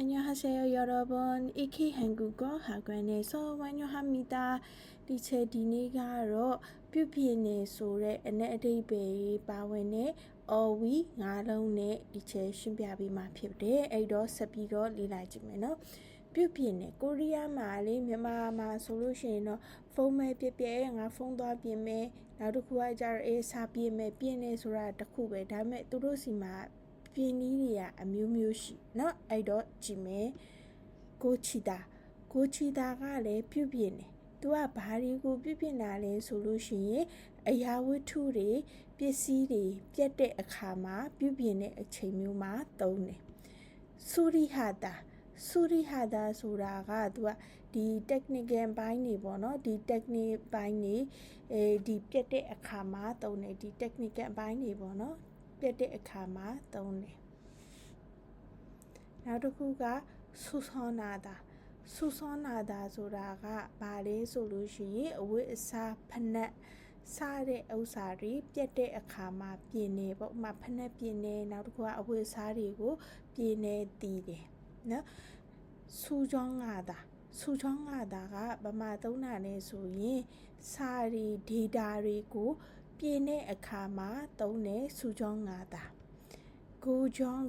안녕하세요 여러분. 이키 한국어 학원에서 환영합니다. 디체 디니가로 뷰피네 소레 에네데베 바웨네 어위 나롱네 디체 신비아비마 핍데 에이더 섭비더 리라지메노 뷰피네 코리아 마리မြန်မာဆိုလို့ရှိရင်တော့ဖုန်းမဲပြပြငါဖုန်းသွားပြင်မယ်နောက်တစ်ခုကကြတော့စာပြင်မယ်ပြင်နေဆိုတာတစ်ခုပဲဒါပေမဲ့သူတို့စီမှာပြင်းနည်းတွေကအမျိုးမျိုးရှိเนาะအဲ့တော့ကြည့်မယ်ကိုချီတာကလည်းပြုတ်ပြင်းတယ်သူကဘာတွေကိုပြုတ်ပြင်းတာလဲဆိုလို့ရှိရင်အရာဝတ္ထုတွေပစ္စည်းတွေပြတ်တဲ့အခါမှာပြုတ်ပြင်းတဲ့အချိန်မျိုးမှာသုံးတယ်စူရိဟာတာဆိုတာကသူကဒီ technical ဘိုင်းတွေပေါ့နော်ဒီ technical ဘိုင်းတွေဒီပြတ်တဲ့အခါမှာသုံးတယ်ဒီ technical ဘိုင်းတွေပေါ့နော်ပြတ်တဲ့အခါမှာသုံးတယ်နောက်တစ်ခုကဆူဆောနာတာဆိုတာကဘာလဲဆိုလို့ရှိရင်အဝတ်အစားဖနက်စားတဲ့ဥစ္စာတွေပြတ်တဲ့အခါမှာပြင်နေပေါ့ဥပမာဖနက်ပြင်နေနောက်တစ်ခုကအဝတ်အစားတွေကိုပြင်နေတည်တယ်နော်ဆူချောင်းငါတာကဗမာသုံးတာလဲဆိုရင်စာတွေ data တွေကိုပြင်တဲ့အခါမှာသုံးတဲ့ဆူချောင်းငါတာဂိုချောင်း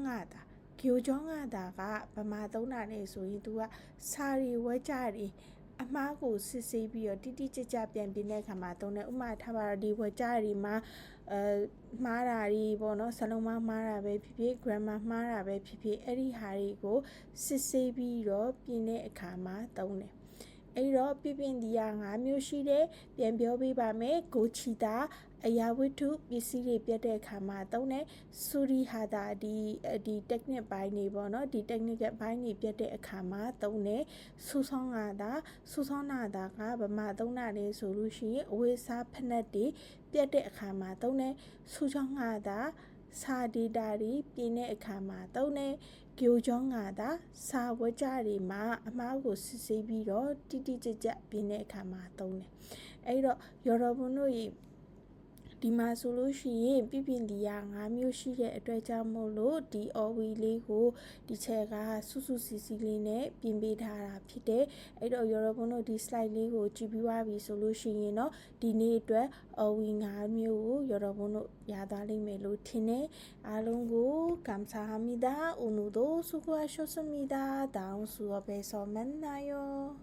ငါတာကဗမာသုံးတာလဲဆိုရင်သူကစာတွေဝက်ကြတွေအမားကိုစစ်ဆေးပြီးတော့တိတိကျကျပြန်ပြင်တဲ့အခါမှာသုံးတယ်ဥမာထားပါတော့ဒီဝက်ကြတွေမှာမှားတာတွေပေါ့နော်စလုံးမှားတာပဲဖြစ်ဖြစ် grammar မှားတာပဲဖြစ်ဖြစ်အဲ့ဒီဟာတွေကိုစစ်ဆေးပြီးတော့ပြင်တဲ့အခါမှာသုံးတယ်အဲ့တော့ပြပြင်ဒီယာ5မျိုးရှိတယ်ပြန်ပြောပေးပါမယ်ကိုချီတာအရာဝတ္ထုပစ္စည်းတွေပြတ်တဲ့အခါမှာသုံးတယ်စူရီဟာတာဒီ technique ဘိုင်းတွေပေါ့နော်ဒီ technical ဘိုင်းတွေပြတ်တဲ့အခါမှာသုံးတယ်ဆူဆောင်းနာတာကဗမာသုံးတာလေဆိုလို့ရှိရင်အဝတ်စားဖက်နက်တွေပြတ်တဲ့အခါမှာသုံးတယ်ဆူချောင်းနာတာစာဒေတာတွေပြင်တဲ့အခါမှာသုံးတယ်ဂိုချောင်းနာတာစာဝကြတွေမှာအမားကိုစစ်ဆေးပြီးတော့တိတိကျကျပြင်တဲ့အခါမှာသုံးတယ်အဲ့တော့ယော်ရဘွန်တို့ဒီမှာဆိုလို့ရှိရင်ပြပြင်ဒီယာ5မျိုးရှိတဲ့အတွက်ကြောင့်မို့လို့ဒီ OV လေးကိုဒီချက်ကစုစီလေးနဲ့ပြင်ပေးထားတာဖြစ်တယ်အဲ့တော့ယော်ရဘွန်တို့ဒီ slide လေးကိုကြည့်ပြီးသွားပြီဆိုလို့ရှိရင်တော့ဒီနေ့အတွက် OV 5မျိုးကိုယော်ရဘွန်တို့ရသွားလိမ့်မယ်လို့ထင်တယ်အားလုံးကို감사합니다 오늘도 수고하셨습니다 다음 수업에서 만나요